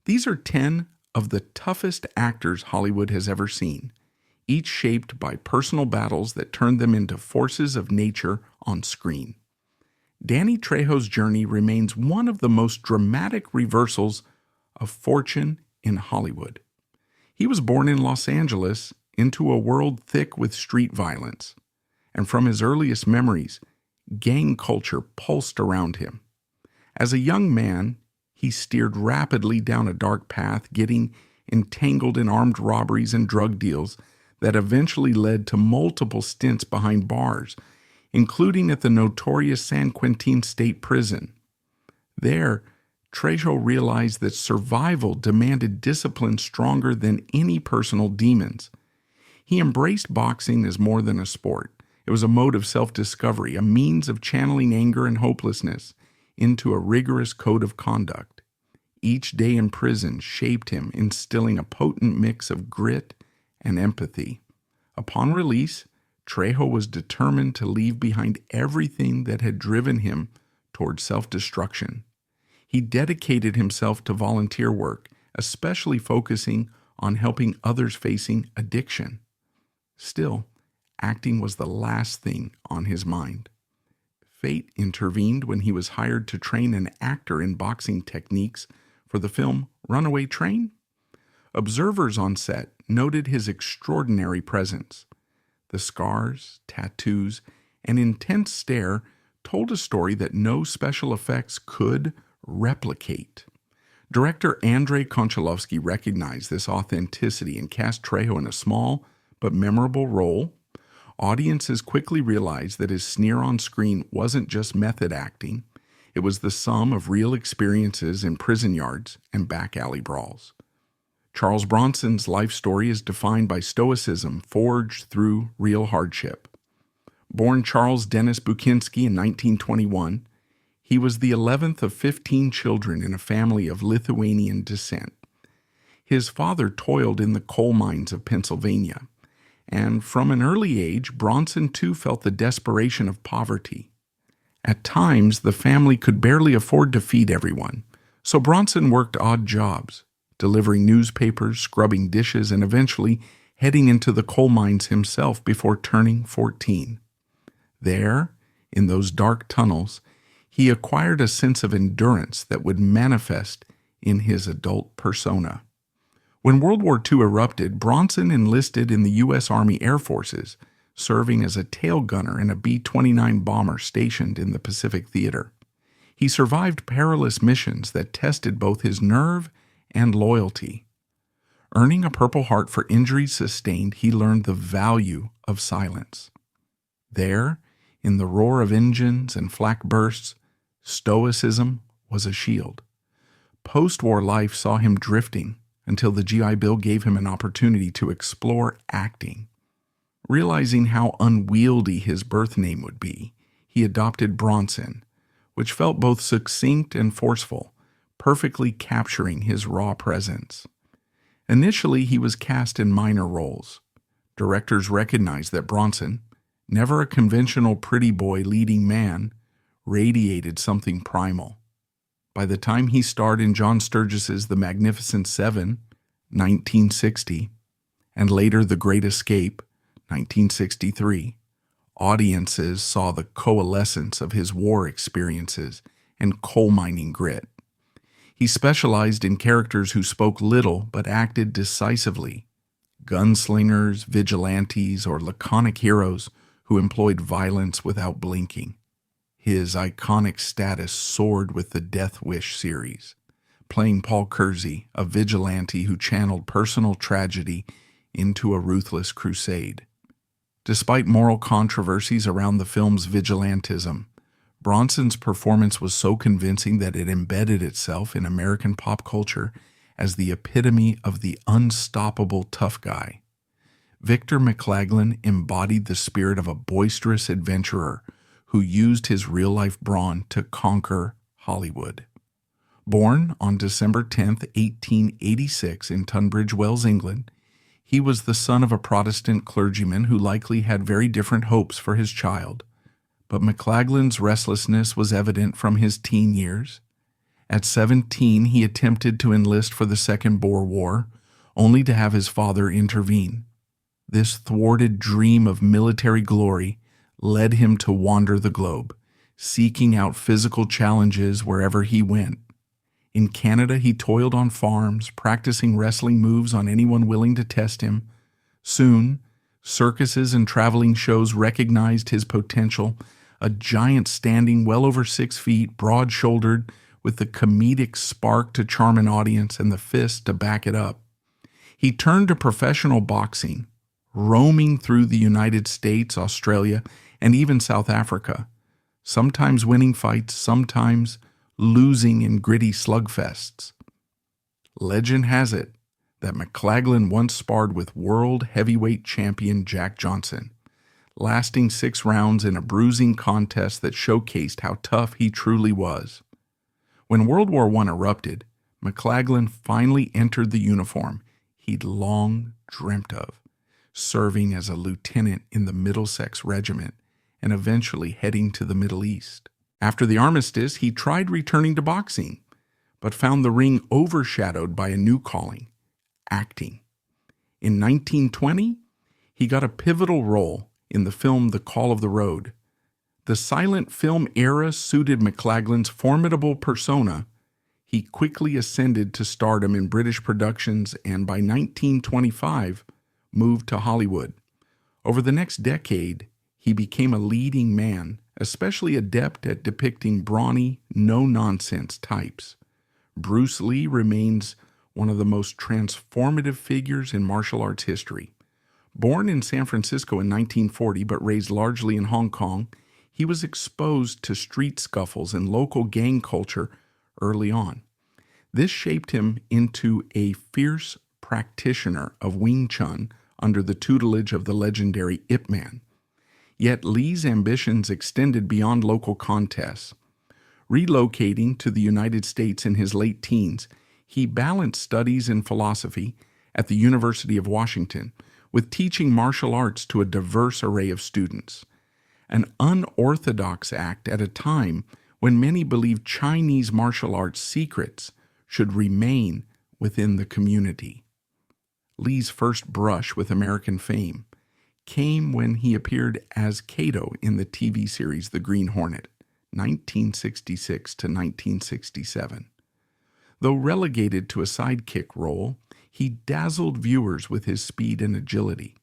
These are 10 of the toughest actors Hollywood has ever seen, each shaped by personal battles that turned them into forces of nature on screen. Danny Trejo's journey remains one of the most dramatic reversals of fortune in Hollywood. He was born in Los Angeles into a world thick with street violence, and from his earliest memories, gang culture pulsed around him. As a young man, he steered rapidly down a dark path, getting entangled in armed robberies and drug deals that eventually led to multiple stints behind bars, including at the notorious San Quentin State Prison. There, Trejo realized that survival demanded discipline stronger than any personal demons. He embraced boxing as more than a sport. It was a mode of self-discovery, a means of channeling anger and hopelessness into a rigorous code of conduct. Each day in prison shaped him, instilling a potent mix of grit and empathy. Upon release, Trejo was determined to leave behind everything that had driven him toward self-destruction. He dedicated himself to volunteer work, especially focusing on helping others facing addiction. Still, acting was the last thing on his mind. Fate intervened when he was hired to train an actor in boxing techniques for the film Runaway Train. Observers on set noted his extraordinary presence. The scars, tattoos, and intense stare told a story that no special effects could replicate. Director Andrei Konchalovsky recognized this authenticity and cast Trejo in a small but memorable role. Audiences quickly realized that his sneer on screen wasn't just method acting. It was the sum of real experiences in prison yards and back alley brawls. Charles Bronson's life story is defined by stoicism forged through real hardship. Born Charles Dennis Bukinski in 1921, he was the 11th of 15 children in a family of Lithuanian descent. His father toiled in the coal mines of Pennsylvania, and from an early age, Bronson too felt the desperation of poverty. At times, the family could barely afford to feed everyone, so Bronson worked odd jobs, delivering newspapers, scrubbing dishes, and eventually heading into the coal mines himself before turning 14. There, in those dark tunnels, he acquired a sense of endurance that would manifest in his adult persona. When World War II erupted, Bronson enlisted in the U.S. Army Air Forces, serving as a tail gunner in a B-29 bomber stationed in the Pacific Theater. He survived perilous missions that tested both his nerve and loyalty. Earning a Purple Heart for injuries sustained, he learned the value of silence. There, in the roar of engines and flak bursts, stoicism was a shield. Post-war life saw him drifting until the GI Bill gave him an opportunity to explore acting. Realizing how unwieldy his birth name would be, he adopted Bronson, which felt both succinct and forceful, perfectly capturing his raw presence. Initially, he was cast in minor roles. Directors recognized that Bronson, never a conventional pretty boy leading man, radiated something primal. By the time he starred in John Sturgis's The Magnificent Seven, 1960, and later The Great Escape, 1963, audiences saw the coalescence of his war experiences and coal mining grit. He specialized in characters who spoke little but acted decisively, gunslingers, vigilantes, or laconic heroes who employed violence without blinking. His iconic status soared with the Death Wish series, playing Paul Kersey, a vigilante who channeled personal tragedy into a ruthless crusade. Despite moral controversies around the film's vigilantism, Bronson's performance was so convincing that it embedded itself in American pop culture as the epitome of the unstoppable tough guy. Victor McLaglen embodied the spirit of a boisterous adventurer who used his real-life brawn to conquer Hollywood. Born on December 10, 1886 in Tunbridge Wells, England, he was the son of a Protestant clergyman who likely had very different hopes for his child. But McLaglen's restlessness was evident from his teen years. At 17, he attempted to enlist for the Second Boer War, only to have his father intervene. This thwarted dream of military glory led him to wander the globe, seeking out physical challenges wherever he went. In Canada, he toiled on farms, practicing wrestling moves on anyone willing to test him. Soon, circuses and traveling shows recognized his potential, a giant standing well over 6 feet, broad-shouldered, with the comedic spark to charm an audience and the fist to back it up. He turned to professional boxing, roaming through the United States, Australia, and even South Africa, sometimes winning fights, sometimes losing in gritty slugfests. Legend has it that McLaglen once sparred with world heavyweight champion Jack Johnson, lasting 6 rounds in a bruising contest that showcased how tough he truly was. When World War I erupted, McLaglen finally entered the uniform he'd long dreamt of, serving as a lieutenant in the Middlesex Regiment and eventually heading to the Middle East. After the armistice, he tried returning to boxing, but found the ring overshadowed by a new calling, acting. In 1920, he got a pivotal role in the film The Call of the Road. The silent film era suited McLaglen's formidable persona. He quickly ascended to stardom in British productions and by 1925 moved to Hollywood. Over the next decade, he became a leading man, especially adept at depicting brawny, no-nonsense types. Bruce Lee remains one of the most transformative figures in martial arts history. Born in San Francisco in 1940 but raised largely in Hong Kong, he was exposed to street scuffles and local gang culture early on. This shaped him into a fierce practitioner of Wing Chun under the tutelage of the legendary Ip Man. Yet Lee's ambitions extended beyond local contests. Relocating to the United States in his late teens, he balanced studies in philosophy at the University of Washington with teaching martial arts to a diverse array of students. An unorthodox act at a time when many believed Chinese martial arts secrets should remain within the community. Lee's first brush with American fame came when he appeared as Kato in the TV series The Green Hornet, 1966 to 1967. Though relegated to a sidekick role, he dazzled viewers with his speed and agility.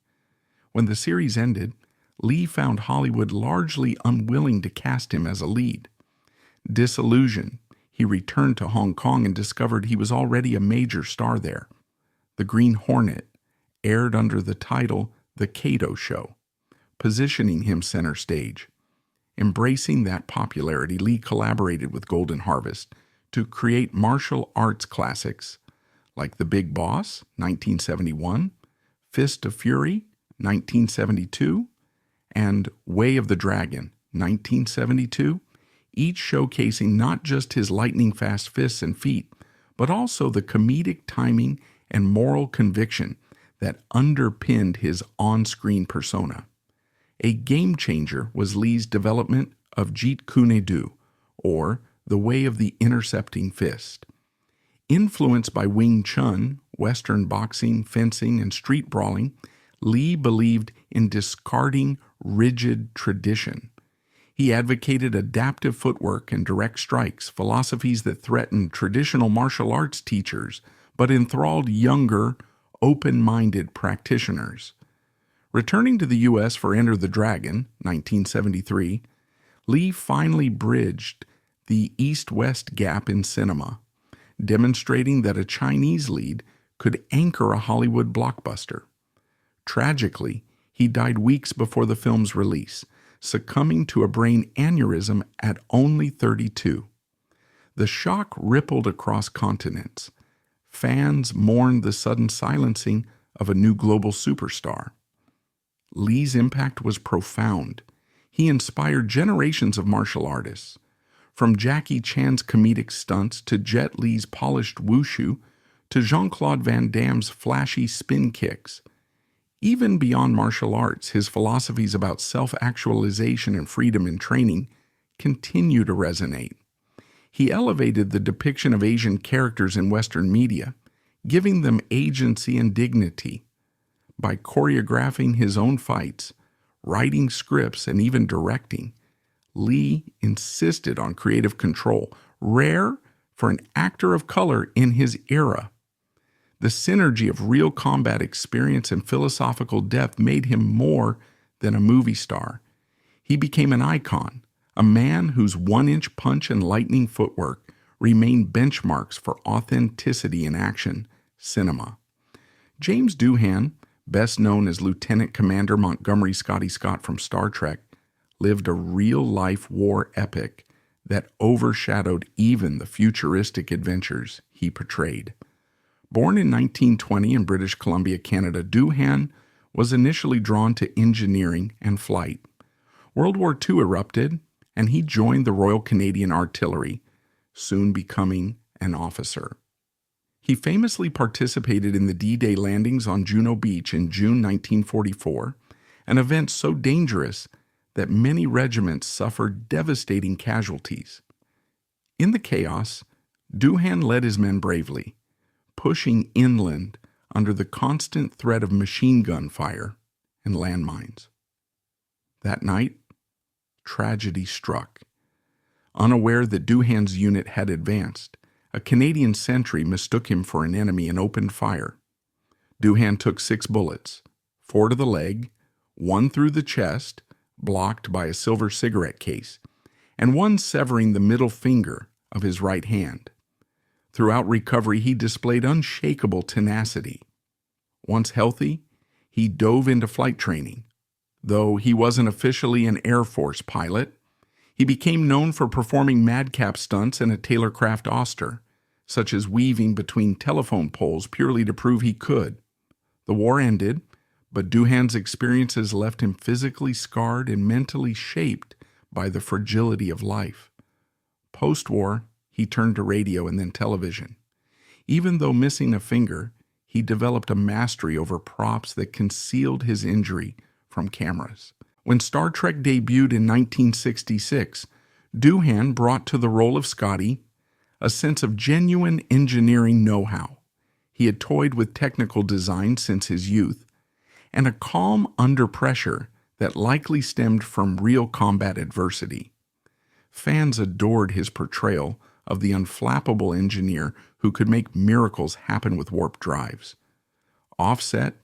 When the series ended, Lee found Hollywood largely unwilling to cast him as a lead. Disillusioned, he returned to Hong Kong and discovered he was already a major star there. The Green Hornet aired under the title The Kato Show, positioning him center stage. Embracing that popularity, Lee collaborated with Golden Harvest to create martial arts classics like The Big Boss, 1971, Fist of Fury, 1972, and Way of the Dragon, 1972, each showcasing not just his lightning-fast fists and feet, but also the comedic timing and moral conviction that underpinned his on-screen persona. A game-changer was Lee's development of Jeet Kune Do, or the Way of the Intercepting Fist. Influenced by Wing Chun, Western boxing, fencing, and street brawling, Lee believed in discarding rigid tradition. He advocated adaptive footwork and direct strikes, philosophies that threatened traditional martial arts teachers but enthralled younger, open-minded practitioners. Returning to the U.S. for Enter the Dragon, 1973, Lee finally bridged the East-West gap in cinema, demonstrating that a Chinese lead could anchor a Hollywood blockbuster. Tragically, he died weeks before the film's release, succumbing to a brain aneurysm at only 32. The shock rippled across continents. Fans mourned the sudden silencing of a new global superstar. Lee's impact was profound. He inspired generations of martial artists. From Jackie Chan's comedic stunts to Jet Li's polished wushu to Jean-Claude Van Damme's flashy spin kicks. Even beyond martial arts, his philosophies about self-actualization and freedom in training continue to resonate. He elevated the depiction of Asian characters in Western media, giving them agency and dignity. By choreographing his own fights, writing scripts, and even directing, Lee insisted on creative control, rare for an actor of color in his era. The synergy of real combat experience and philosophical depth made him more than a movie star. He became an icon, a man whose one-inch punch and lightning footwork remain benchmarks for authenticity in action cinema. James Doohan, best known as Lieutenant Commander Montgomery Scotty Scott from Star Trek, lived a real-life war epic that overshadowed even the futuristic adventures he portrayed. Born in 1920 in British Columbia, Canada, Doohan was initially drawn to engineering and flight. World War II erupted, and he joined the Royal Canadian Artillery, soon becoming an officer. He famously participated in the D-Day landings on Juno Beach in June 1944, an event so dangerous that many regiments suffered devastating casualties. In the chaos, Doohan led his men bravely, pushing inland under the constant threat of machine gun fire and landmines. That night, tragedy struck. Unaware that Doohan's unit had advanced, a Canadian sentry mistook him for an enemy and opened fire. Doohan took 6 bullets, 4 to the leg, 1 through the chest, blocked by a silver cigarette case, and 1 severing the middle finger of his right hand. Throughout recovery, he displayed unshakable tenacity. Once healthy, he dove into flight training. Though he wasn't officially an Air Force pilot, he became known for performing madcap stunts in a Taylorcraft Oster, such as weaving between telephone poles purely to prove he could. The war ended, but Doohan's experiences left him physically scarred and mentally shaped by the fragility of life. Post-war, he turned to radio and then television. Even though missing a finger, he developed a mastery over props that concealed his injury from cameras. When Star Trek debuted in 1966, Doohan brought to the role of Scotty a sense of genuine engineering know-how. He had toyed with technical design since his youth, and a calm under pressure that likely stemmed from real combat adversity. Fans adored his portrayal of the unflappable engineer who could make miracles happen with warp drives. Offset,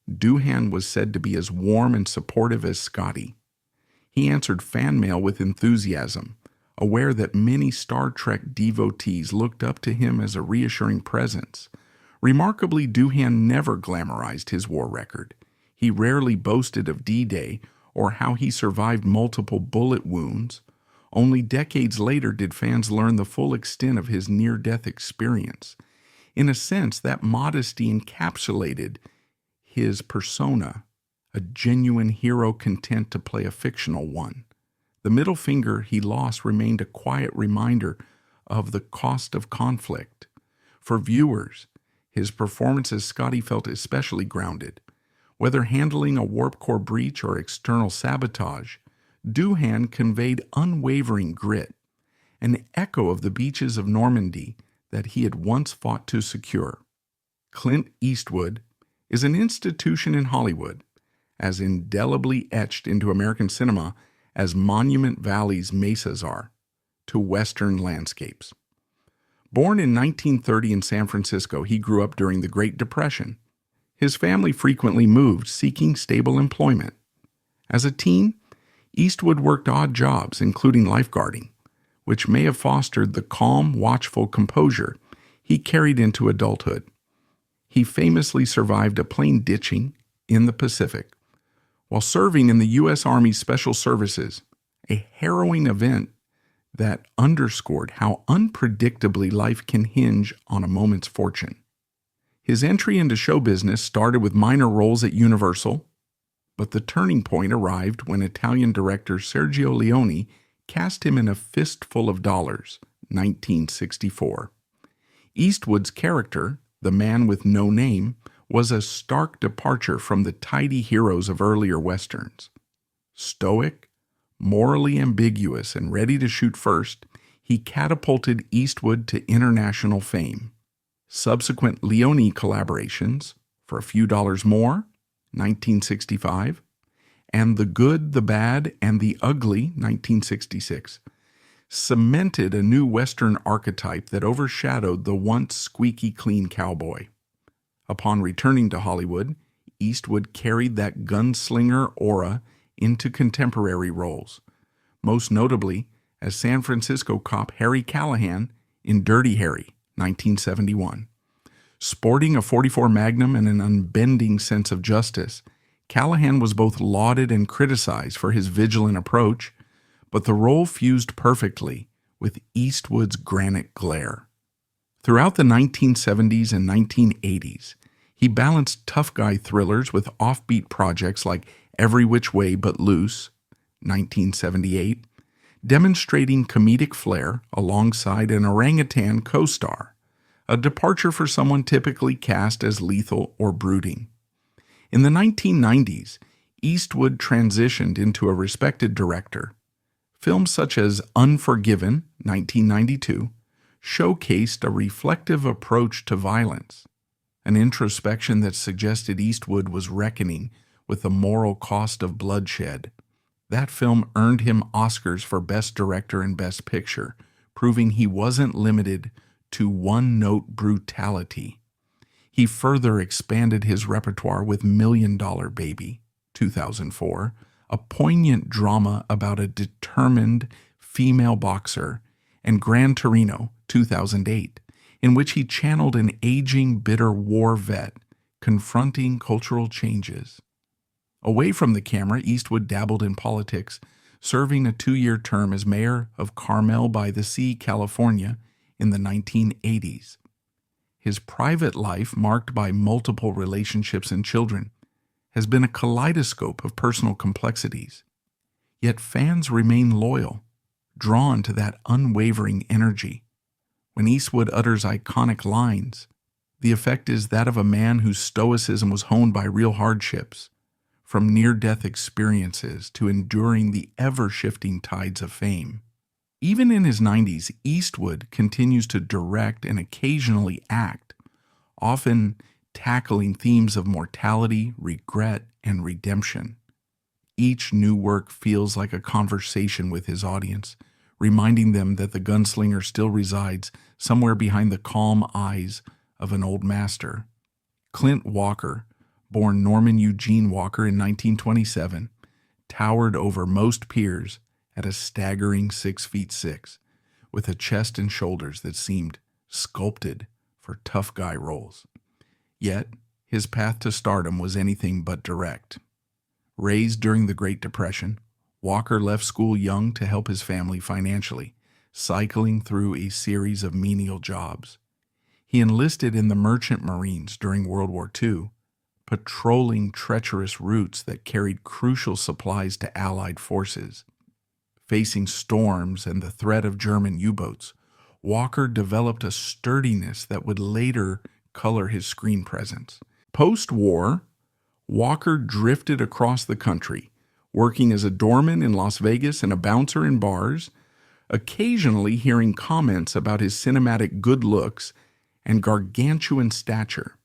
Doohan was said to be as warm and supportive as Scotty. He answered fan mail with enthusiasm, aware that many Star Trek devotees looked up to him as a reassuring presence. Remarkably, Doohan never glamorized his war record. He rarely boasted of D-Day or how he survived multiple bullet wounds. Only decades later did fans learn the full extent of his near-death experience. In a sense, that modesty encapsulated his persona, a genuine hero content to play a fictional one. The middle finger he lost remained a quiet reminder of the cost of conflict. For viewers, his performance as Scotty felt especially grounded. Whether handling a warp core breach or external sabotage, Doohan conveyed unwavering grit, an echo of the beaches of Normandy that he had once fought to secure. Clint Eastwood is an institution in Hollywood, as indelibly etched into American cinema as Monument Valley's mesas are to Western landscapes. Born in 1930 in San Francisco, he grew up during the Great Depression. His family frequently moved, seeking stable employment. As a teen, Eastwood worked odd jobs, including lifeguarding, which may have fostered the calm, watchful composure he carried into adulthood. He famously survived a plane ditching in the Pacific while serving in the U.S. Army Special Services, a harrowing event that underscored how unpredictably life can hinge on a moment's fortune. His entry into show business started with minor roles at Universal, but the turning point arrived when Italian director Sergio Leone cast him in A Fistful of Dollars, 1964. Eastwood's character, the man with no name, was a stark departure from the tidy heroes of earlier Westerns. Stoic, morally ambiguous, and ready to shoot first, he catapulted Eastwood to international fame. Subsequent Leone collaborations, For a Few Dollars More, 1965, and The Good, the Bad, and the Ugly, 1966, cemented a new Western archetype that overshadowed the once squeaky clean cowboy. Upon returning to Hollywood, Eastwood carried that gunslinger aura into contemporary roles, most notably as San Francisco cop Harry Callahan in Dirty Harry, 1971. Sporting a .44 Magnum and an unbending sense of justice, Callahan was both lauded and criticized for his vigilant approach, but the role fused perfectly with Eastwood's granite glare. Throughout the 1970s and 1980s, he balanced tough guy thrillers with offbeat projects like Every Which Way But Loose, 1978, demonstrating comedic flair alongside an orangutan co-star, a departure for someone typically cast as lethal or brooding. In the 1990s, Eastwood transitioned into a respected director. Films such as Unforgiven, 1992, showcased a reflective approach to violence, an introspection that suggested Eastwood was reckoning with the moral cost of bloodshed. That film earned him Oscars for Best Director and Best Picture, proving he wasn't limited to one-note brutality. He further expanded his repertoire with Million Dollar Baby, 2004, a poignant drama about a determined female boxer, and Gran Torino, 2008, in which he channeled an aging, bitter war vet confronting cultural changes. Away from the camera, Eastwood dabbled in politics, serving a 2-year term as mayor of Carmel by the Sea, California, in the 1980s. His private life, marked by multiple relationships and children, has been a kaleidoscope of personal complexities. Yet fans remain loyal, drawn to that unwavering energy. When Eastwood utters iconic lines, the effect is that of a man whose stoicism was honed by real hardships, from near-death experiences to enduring the ever-shifting tides of fame. Even in his 90s, Eastwood continues to direct and occasionally act, often tackling themes of mortality, regret, and redemption. Each new work feels like a conversation with his audience, reminding them that the gunslinger still resides somewhere behind the calm eyes of an old master. Clint Walker, born Norman Eugene Walker in 1927, towered over most peers at a staggering 6'6", with a chest and shoulders that seemed sculpted for tough guy roles. Yet, his path to stardom was anything but direct. Raised during the Great Depression, Walker left school young to help his family financially, cycling through a series of menial jobs. He enlisted in the Merchant Marines during World War II, patrolling treacherous routes that carried crucial supplies to Allied forces. Facing storms and the threat of German U-boats, Walker developed a sturdiness that would later color his screen presence. Post-war, Walker drifted across the country, working as a doorman in Las Vegas and a bouncer in bars, occasionally hearing comments about his cinematic good looks and gargantuan stature.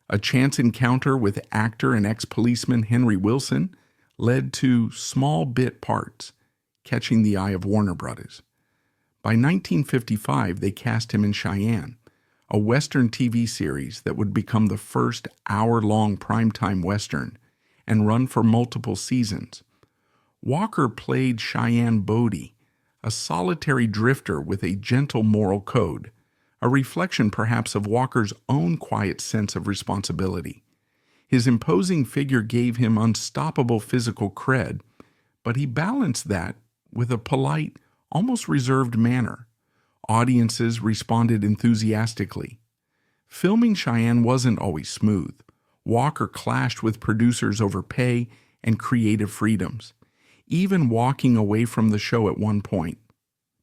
A chance encounter with actor and ex-policeman Henry Wilson led to small bit parts, catching the eye of Warner Brothers. By 1955, they cast him in Cheyenne, a Western TV series that would become the first hour-long primetime Western and run for multiple seasons. Walker played Cheyenne Bodie, a solitary drifter with a gentle moral code, a reflection perhaps of Walker's own quiet sense of responsibility. His imposing figure gave him unstoppable physical cred, but he balanced that with a polite, almost reserved manner. Audiences responded enthusiastically. Filming Cheyenne wasn't always smooth. Walker clashed with producers over pay and creative freedoms, even walking away from the show at one point.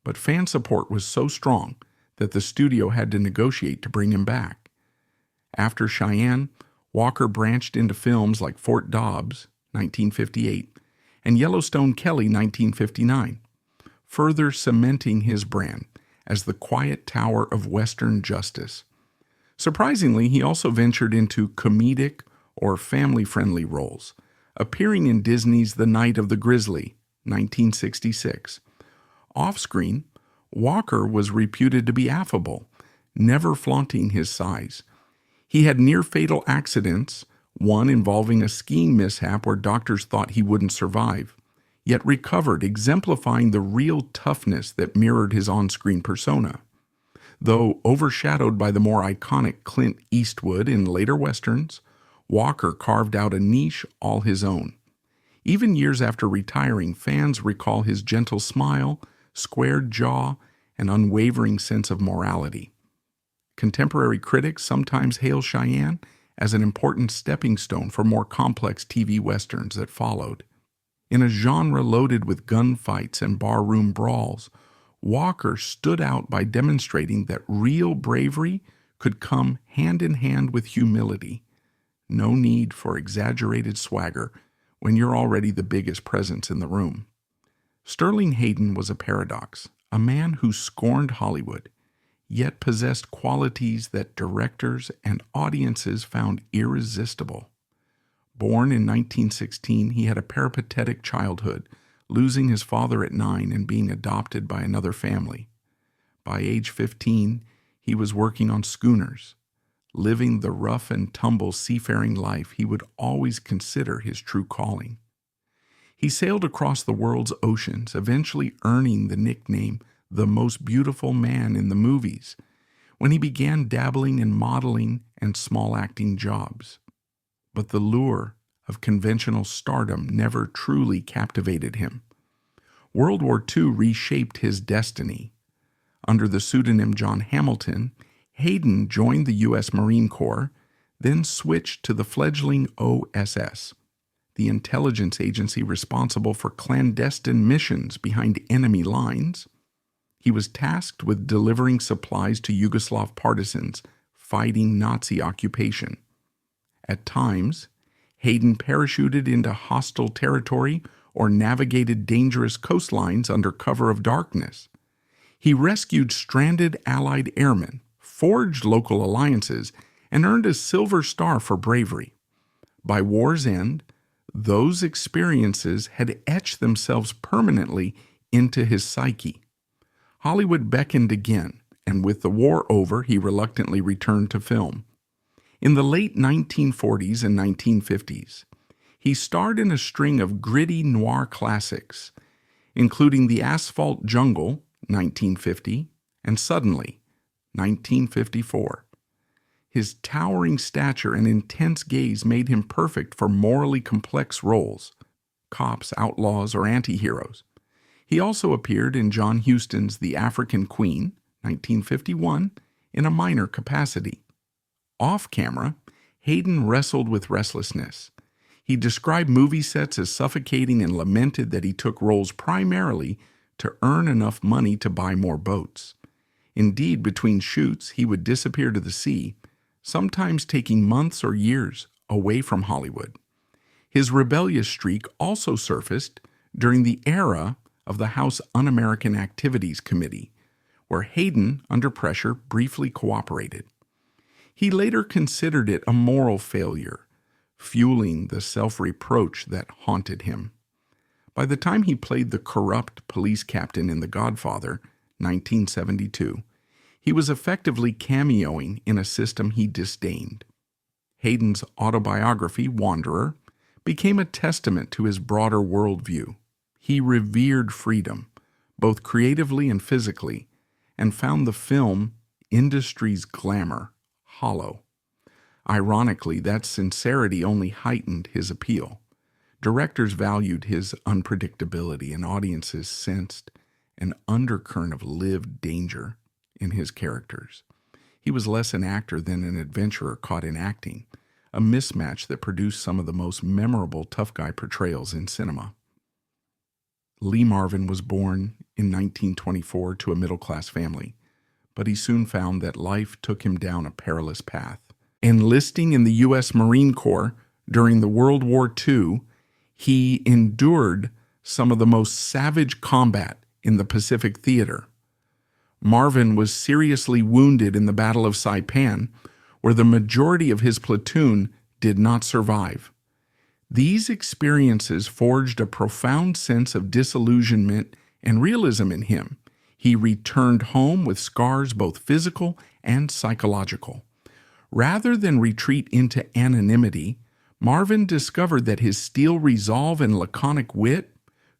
But fan support was so strong that the studio had to negotiate to bring him back. After Cheyenne, Walker branched into films like Fort Dobbs, 1958, and Yellowstone Kelly, 1959, further cementing his brand as the quiet tower of Western justice. Surprisingly, he also ventured into comedic or family-friendly roles, appearing in Disney's The Night of the Grizzly, 1966. Off-screen, Walker was reputed to be affable, never flaunting his size. He had near-fatal accidents, one involving a skiing mishap where doctors thought he wouldn't survive, yet recovered, exemplifying the real toughness that mirrored his on-screen persona. Though overshadowed by the more iconic Clint Eastwood in later westerns, Walker carved out a niche all his own. Even years after retiring, fans recall his gentle smile, squared jaw, and unwavering sense of morality. Contemporary critics sometimes hail Cheyenne as an important stepping stone for more complex TV westerns that followed. In a genre loaded with gunfights and barroom brawls, Walker stood out by demonstrating that real bravery could come hand in hand with humility. No need for exaggerated swagger when you're already the biggest presence in the room. Sterling Hayden was a paradox, a man who scorned Hollywood, yet possessed qualities that directors and audiences found irresistible. Born in 1916, he had a peripatetic childhood, losing his father at 9 and being adopted by another family. By age 15, he was working on schooners, living the rough and tumble seafaring life he would always consider his true calling. He sailed across the world's oceans, eventually earning the nickname the most beautiful man in the movies, when he began dabbling in modeling and small acting jobs. But the lure of conventional stardom never truly captivated him. World War II reshaped his destiny. Under the pseudonym John Hamilton, Hayden joined the U.S. Marine Corps, then switched to the fledgling OSS, the intelligence agency responsible for clandestine missions behind enemy lines. He was tasked with delivering supplies to Yugoslav partisans fighting Nazi occupation. At times, Hayden parachuted into hostile territory or navigated dangerous coastlines under cover of darkness. He rescued stranded Allied airmen, forged local alliances, and earned a Silver Star for bravery. By war's end, those experiences had etched themselves permanently into his psyche. Hollywood beckoned again, and with the war over, he reluctantly returned to film. In the late 1940s and 1950s, he starred in a string of gritty noir classics, including The Asphalt Jungle, 1950, and Suddenly, 1954. His towering stature and intense gaze made him perfect for morally complex roles, cops, outlaws, or anti-heroes. He also appeared in John Huston's The African Queen, 1951, in a minor capacity. Off-camera, Hayden wrestled with restlessness. He described movie sets as suffocating and lamented that he took roles primarily to earn enough money to buy more boats. Indeed, between shoots, he would disappear to the sea, sometimes taking months or years away from Hollywood. His rebellious streak also surfaced during the era of the House Un-American Activities Committee, where Hayden, under pressure, briefly cooperated. He later considered it a moral failure, fueling the self-reproach that haunted him. By the time he played the corrupt police captain in The Godfather, 1972, he was effectively cameoing in a system he disdained. Hayden's autobiography, Wanderer, became a testament to his broader worldview. He revered freedom, both creatively and physically, and found the film industry's glamour hollow. Ironically, that sincerity only heightened his appeal. Directors valued his unpredictability, and audiences sensed an undercurrent of lived danger in his characters. He was less an actor than an adventurer caught in acting, a mismatch that produced some of the most memorable tough guy portrayals in cinema. Lee Marvin was born in 1924 to a middle-class family, but he soon found that life took him down a perilous path. Enlisting in the U.S. Marine Corps during the World War II, he endured some of the most savage combat in the Pacific Theater. Marvin was seriously wounded in the Battle of Saipan, where the majority of his platoon did not survive. These experiences forged a profound sense of disillusionment and realism in him. He returned home with scars both physical and psychological. Rather than retreat into anonymity, Marvin discovered that his steel resolve and laconic wit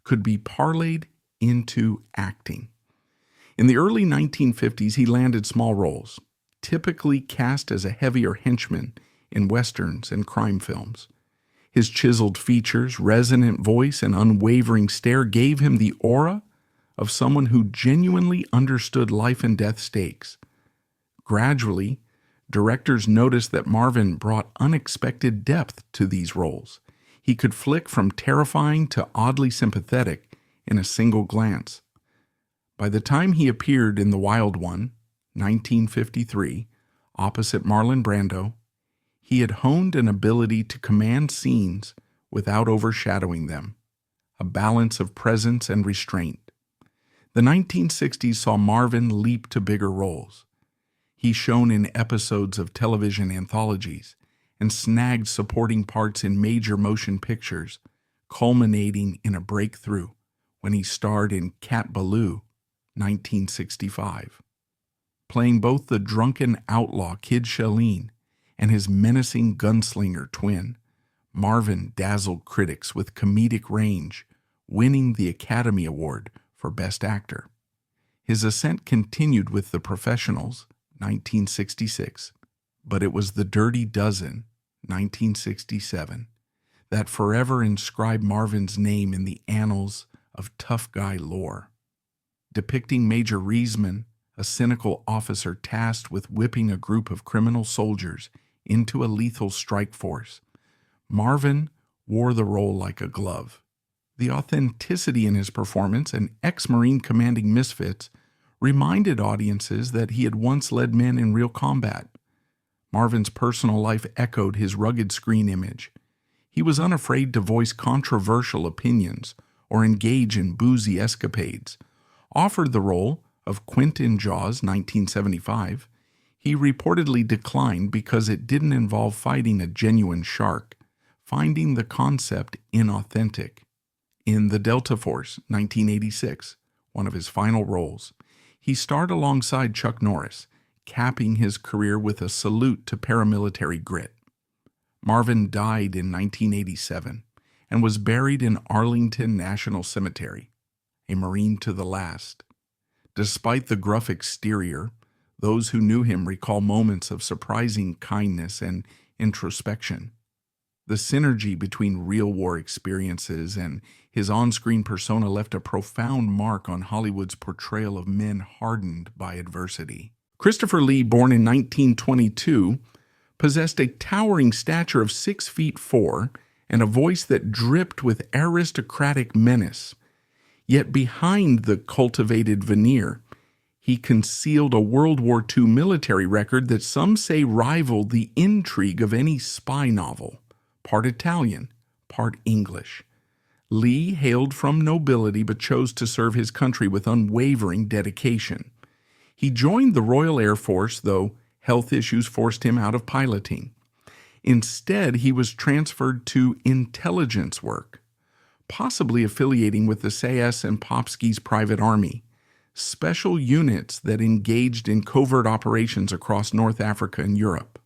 could be parlayed into acting. In the early 1950s, he landed small roles, typically cast as a heavier henchman in westerns and crime films. His chiseled features, resonant voice, and unwavering stare gave him the aura of someone who genuinely understood life and death stakes. Gradually, directors noticed that Marvin brought unexpected depth to these roles. He could flick from terrifying to oddly sympathetic in a single glance. By the time he appeared in The Wild One, 1953, opposite Marlon Brando, he had honed an ability to command scenes without overshadowing them, a balance of presence and restraint. The 1960s saw Marvin leap to bigger roles. He shone in episodes of television anthologies and snagged supporting parts in major motion pictures, culminating in a breakthrough when he starred in Cat Ballou, 1965. Playing both the drunken outlaw Kid Shalene and his menacing gunslinger twin, Marvin dazzled critics with comedic range, winning the Academy Award for Best Actor. His ascent continued with The Professionals, 1966, but it was The Dirty Dozen, 1967, that forever inscribed Marvin's name in the annals of tough guy lore. Depicting Major Reisman, a cynical officer tasked with whipping a group of criminal soldiers into a lethal strike force, Marvin wore the role like a glove. The authenticity in his performance and ex-Marine commanding misfits reminded audiences that he had once led men in real combat. Marvin's personal life echoed his rugged screen image. He was unafraid to voice controversial opinions or engage in boozy escapades. Offered the role of Quint in Jaws, 1975, he reportedly declined because it didn't involve fighting a genuine shark, finding the concept inauthentic. In The Delta Force, 1986, one of his final roles, he starred alongside Chuck Norris, capping his career with a salute to paramilitary grit. Marvin died in 1987 and was buried in Arlington National Cemetery, a Marine to the last. Despite the gruff exterior, those who knew him recall moments of surprising kindness and introspection. The synergy between real war experiences and his on-screen persona left a profound mark on Hollywood's portrayal of men hardened by adversity. Christopher Lee, born in 1922, possessed a towering stature of 6'4" and a voice that dripped with aristocratic menace. Yet behind the cultivated veneer, he concealed a World War II military record that some say rivaled the intrigue of any spy novel. Part Italian, part English. Lee hailed from nobility but chose to serve his country with unwavering dedication. He joined the Royal Air Force, though health issues forced him out of piloting. Instead, he was transferred to intelligence work, possibly affiliating with the Sayas and Popsky's private army, special units that engaged in covert operations across North Africa and Europe.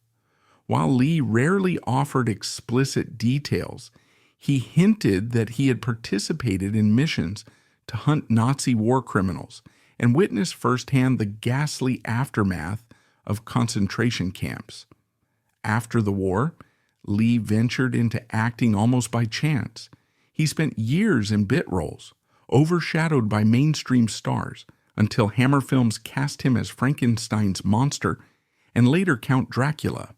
While Lee rarely offered explicit details, he hinted that he had participated in missions to hunt Nazi war criminals and witnessed firsthand the ghastly aftermath of concentration camps. After the war, Lee ventured into acting almost by chance. He spent years in bit roles, overshadowed by mainstream stars, until Hammer Films cast him as Frankenstein's monster and later Count Dracula.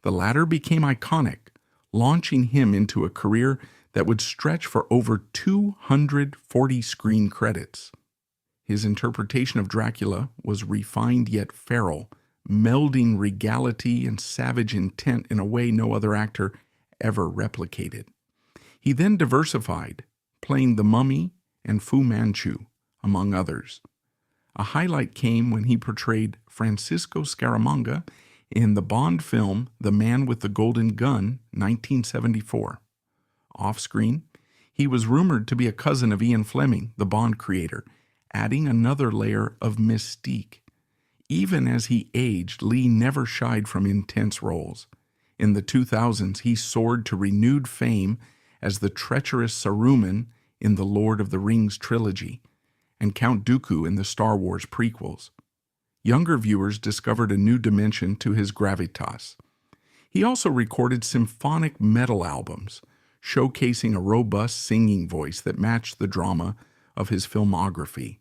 The latter became iconic, launching him into a career that would stretch for over 240 screen credits. His interpretation of Dracula was refined yet feral, melding regality and savage intent in a way no other actor ever replicated. He then diversified, playing the Mummy and Fu Manchu, among others. A highlight came when he portrayed Francisco Scaramanga in the Bond film The Man with the Golden Gun, 1974. Off-screen, he was rumored to be a cousin of Ian Fleming, the Bond creator, adding another layer of mystique. Even as he aged, Lee never shied from intense roles. In the 2000s, he soared to renewed fame as the treacherous Saruman in the Lord of the Rings trilogy and Count Dooku in the Star Wars prequels. Younger viewers discovered a new dimension to his gravitas. He also recorded symphonic metal albums, showcasing a robust singing voice that matched the drama of his filmography.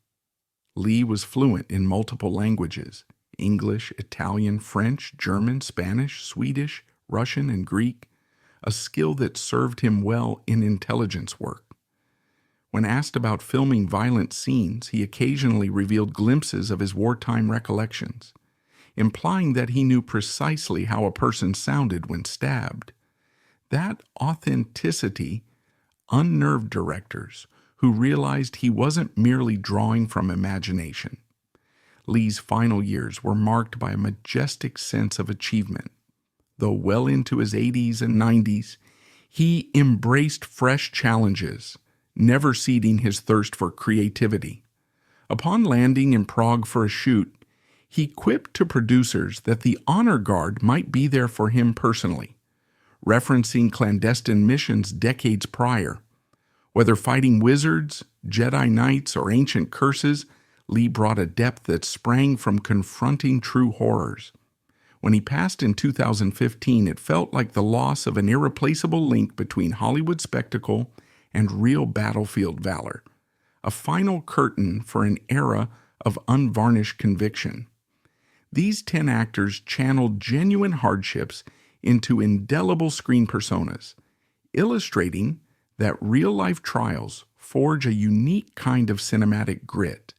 Lee was fluent in multiple languages: English, Italian, French, German, Spanish, Swedish, Russian, and Greek, a skill that served him well in intelligence work. When asked about filming violent scenes, he occasionally revealed glimpses of his wartime recollections, implying that he knew precisely how a person sounded when stabbed. That authenticity unnerved directors who realized he wasn't merely drawing from imagination. Lee's final years were marked by a majestic sense of achievement. Though well into his 80s and 90s, he embraced fresh challenges, never ceding his thirst for creativity. Upon landing in Prague for a shoot, he quipped to producers that the honor guard might be there for him personally, referencing clandestine missions decades prior. Whether fighting wizards, Jedi Knights, or ancient curses, Lee brought a depth that sprang from confronting true horrors. When he passed in 2015, it felt like the loss of an irreplaceable link between Hollywood spectacle and real battlefield valor, a final curtain for an era of unvarnished conviction. These 10 actors channeled genuine hardships into indelible screen personas, illustrating that real-life trials forge a unique kind of cinematic grit.